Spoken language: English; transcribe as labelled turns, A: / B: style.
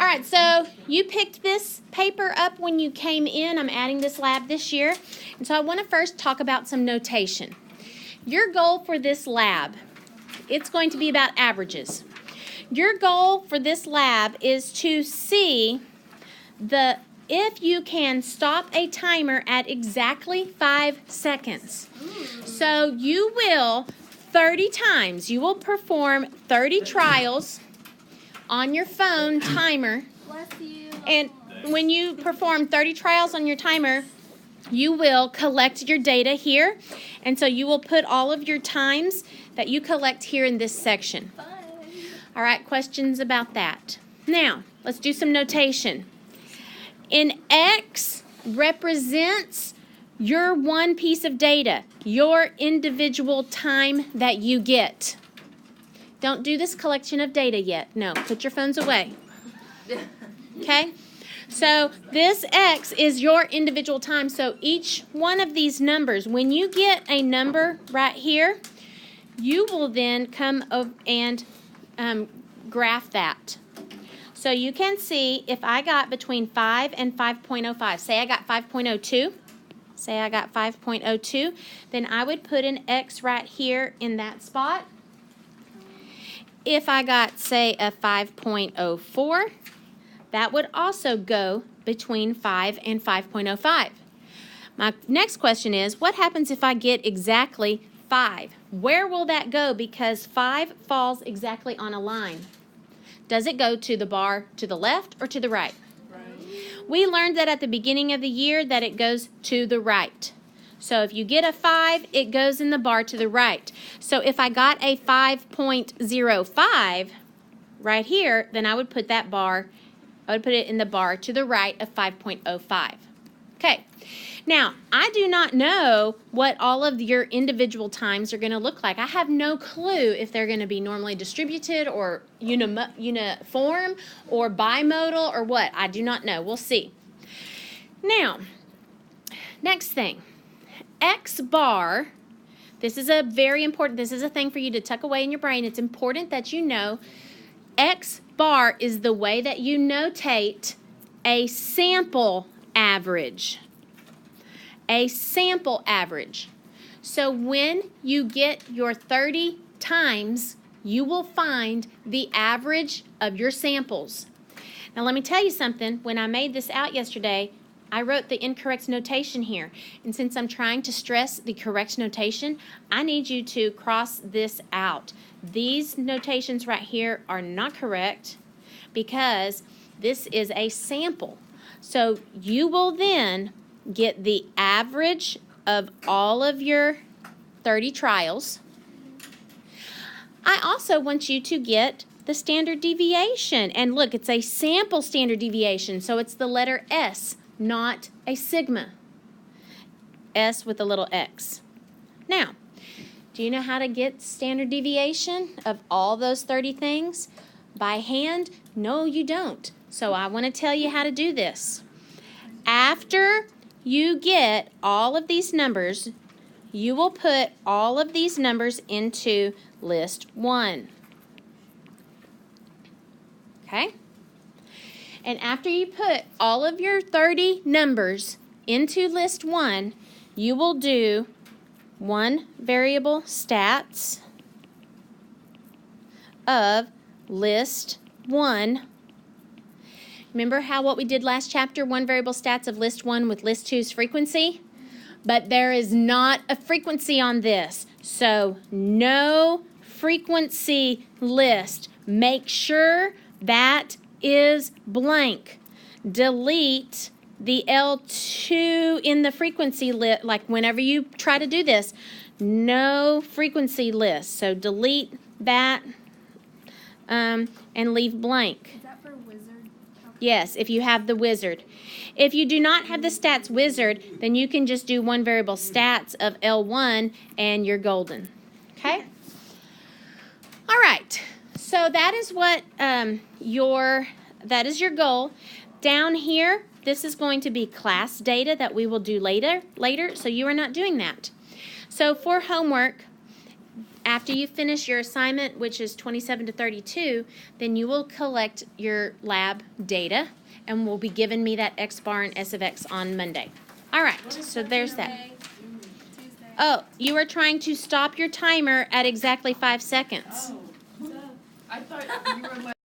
A: right, so you picked this paper up when you came in. I'm adding this lab this year. And so I want to first talk about some notation. Your goal for this lab, it's going to be about averages. Your goal for this lab is to see if you can stop a timer at exactly 5 seconds. So you will 30 times, you will perform 30 trials on your phone timer.
B: Bless you.
A: And when you perform 30 trials on your timer, you will collect your data here. And so you will put all of your times that you collect here in this section.
B: Fun.
A: All right, questions about that? Now, let's do some notation. In X represents your one piece of data, your individual time that you get. Don't do this collection of data yet. No, put your phones away. Okay? So this X is your individual time. So each one of these numbers, when you get a number right here, you will then come over and graph that. So you can see if I got between 5 and 5.05, say I got 5.02, then I would put an X right here in that spot. If I got, say, a 5.04, that would also go between 5 and 5.05. My next question is, what happens if I get exactly 5? Where will that go? Because 5 falls exactly on a line. Does it go to the bar to the left or to the right? We learned that at the beginning of the year that it goes to the right. So if you get a 5, it goes in the bar to the right. So if I got a 5.05 right here, then I would put it in the bar to the right of 5.05. Okay. Now, I do not know what all of your individual times are going to look like. I have no clue if they're going to be normally distributed or uniform or bimodal or what. I do not know. We'll see. Now, next thing. X bar, this is a thing for you to tuck away in your brain. It's important that you know X bar is the way that you notate a sample average. A sample average. So when you get your 30 times, you will find the average of your samples. Now let me tell you something. When I made this out yesterday, I wrote the incorrect notation here. And since I'm trying to stress the correct notation, I need you to cross this out. These notations right here are not correct because this is a sample. So you will then get the average of all of your 30 trials. I also want you to get the standard deviation. And look, it's a sample standard deviation, so it's the letter S, not a sigma. S with a little X. Now, do you know how to get standard deviation of all those 30 things? By hand? No, you don't. So I want to tell you how to do this. After you get all of these numbers, you will put all of these numbers into list 1. Okay? And after you put all of your 30 numbers into list 1, you will do one variable stats of list 1. Remember what we did last chapter, one variable stats of list 1 with list 2's frequency? But there is not a frequency on this. So no frequency list. Make sure that is blank. Delete the L2 in the frequency list. Like whenever you try to do this, no frequency list. So delete that and leave blank.
B: Is that for wizard?
A: Yes, if you have the wizard. If you do not have the stats wizard, then you can just do one variable stats of L1 and you're golden. Okay? All right. So that is what that is your goal. Down here, this is going to be class data that we will do later. So you are not doing that. So for homework, After you finish your assignment, which is 27 to 32, then you will collect your lab data and will be giving me that X bar and S of X on Monday. All right, so there's that. Oh, you are trying to stop your timer at exactly 5 seconds.
B: Oh, I thought you were like